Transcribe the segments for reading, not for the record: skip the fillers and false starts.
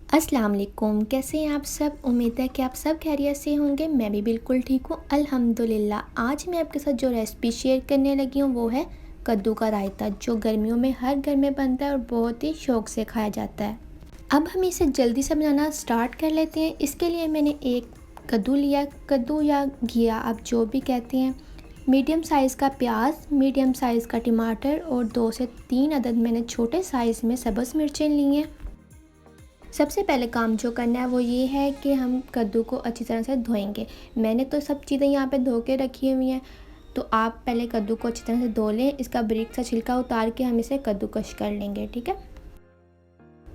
अस्सलाम वालेकुम। कैसे हैं आप सब? उम्मीद है कि आप सब खैरियत से होंगे। मैं भी बिल्कुल ठीक हूँ अल्हम्दुलिल्लाह। आज मैं आपके साथ जो रेसिपी शेयर करने लगी हूँ वो है कद्दू का रायता, जो गर्मियों में हर घर में बनता है और बहुत ही शौक़ से खाया जाता है। अब हम इसे जल्दी से बनाना स्टार्ट कर लेते हैं। इसके लिए मैंने एक कद्दू लिया, कद्दू या घिया आप जो भी कहते हैं, मीडियम साइज़ का प्याज, मीडियम साइज़ का टमाटर और 2 से 3 अदद मैंने छोटे साइज़ में सब्ज़ मिर्चें ली हैं। सबसे पहले काम जो करना है वो ये है कि हम कद्दू को अच्छी तरह से धोएंगे। मैंने तो सब चीज़ें यहाँ पे धो के रखी हुई हैं, तो आप पहले कद्दू को अच्छी तरह से धो लें। इसका बारीक सा छिलका उतार के हम इसे कद्दूकश कर लेंगे, ठीक है।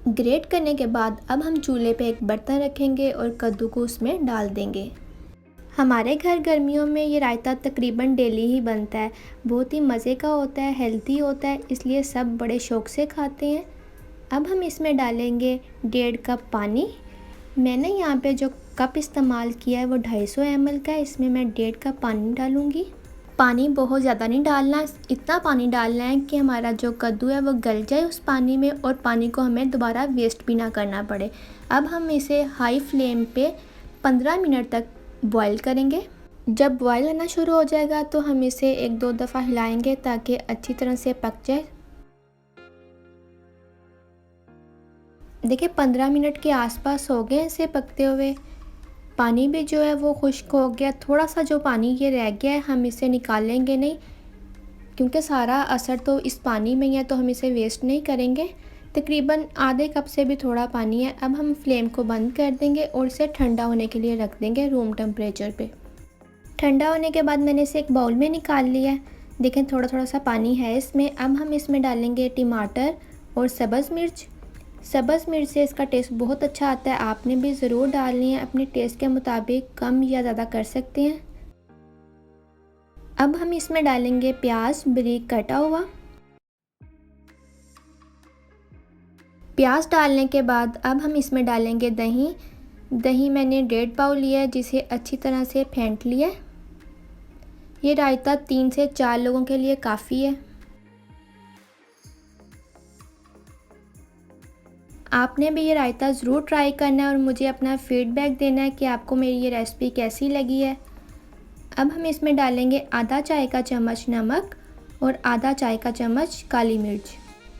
ग्रेट करने के बाद अब हम चूल्हे पे एक बर्तन रखेंगे और कद्दू को उसमें डाल देंगे। हमारे घर गर्मियों में ये रायता तकरीबन डेली ही बनता है। बहुत ही मज़े का होता है, हेल्दी होता है, इसलिए सब बड़े शौक़ से खाते हैं। अब हम इसमें डालेंगे 1.5 कप पानी। मैंने यहाँ पे जो कप इस्तेमाल किया है वो 250 ml का है। इसमें मैं 1.5 कप पानी डालूँगी। पानी बहुत ज़्यादा नहीं डालना, इतना पानी डालना है कि हमारा जो कद्दू है वो गल जाए उस पानी में और पानी को हमें दोबारा वेस्ट भी ना करना पड़े। अब हम इसे हाई फ्लेम पे 15 मिनट तक बॉईल करेंगे। जब बॉईल होना शुरू हो जाएगा तो हम इसे 1-2 दफ़ा हिलाएंगे ताकि अच्छी तरह से पक जाए। देखिए 15 मिनट के आसपास हो गए इसे पकते हुए। पानी भी जो है वो खुश्क हो गया। थोड़ा सा जो पानी ये रह गया है हम इसे निकालेंगे नहीं, क्योंकि सारा असर तो इस पानी में ही है, तो हम इसे वेस्ट नहीं करेंगे। तकरीबन आधे कप से भी थोड़ा पानी है। अब हम फ्लेम को बंद कर देंगे और इसे ठंडा होने के लिए रख देंगे रूम टेम्परेचर पे। ठंडा होने के बाद मैंने इसे एक बाउल में निकाल लिया है। देखें थोड़ा थोड़ा सा पानी है इसमें। अब हम इसमें डालेंगे टमाटर और सब्ज़ मिर्च। सब्ज़ मिर्च से इसका टेस्ट बहुत अच्छा आता है। आपने भी ज़रूर डालनी है, अपने टेस्ट के मुताबिक कम या ज़्यादा कर सकते हैं। अब हम इसमें डालेंगे प्याज बारीक कटा हुआ। प्याज डालने के बाद अब हम इसमें डालेंगे दही। दही मैंने 1.5 पाव लिया है, जिसे अच्छी तरह से फेंट लिया है। ये रायता 3 से 4 लोगों के लिए काफ़ी है। आपने भी ये रायता ज़रूर ट्राई करना है और मुझे अपना फ़ीडबैक देना है कि आपको मेरी ये रेसिपी कैसी लगी है। अब हम इसमें डालेंगे आधा चाय का चम्मच नमक और आधा चाय का चम्मच काली मिर्च।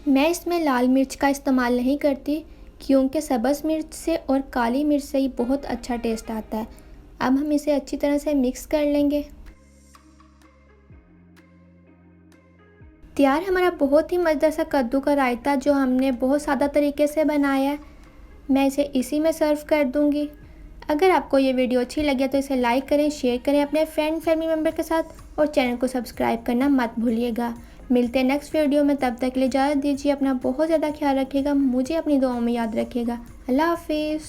मैं इसमें लाल मिर्च का इस्तेमाल नहीं करती, क्योंकि सब्ज़ मिर्च से और काली मिर्च से ही बहुत अच्छा टेस्ट आता है। अब हम इसे अच्छी तरह से मिक्स कर लेंगे। तैयार हमारा बहुत ही मज़ेदार सा कद्दू का रायता, जो हमने बहुत सादा तरीके से बनाया है। मैं इसे इसी में सर्व कर दूंगी। अगर आपको ये वीडियो अच्छी लगे तो इसे लाइक करें, शेयर करें अपने फ्रेंड फैमिली मेम्बर के साथ और चैनल को सब्सक्राइब करना मत भूलिएगा। मिलते हैं नेक्स्ट वीडियो में, तब तक के लिए इजाज़त दीजिए। अपना बहुत ज़्यादा ख्याल रखिएगा, मुझे अपनी दुआओं में याद रखिएगा। अल्लाह हाफिज़।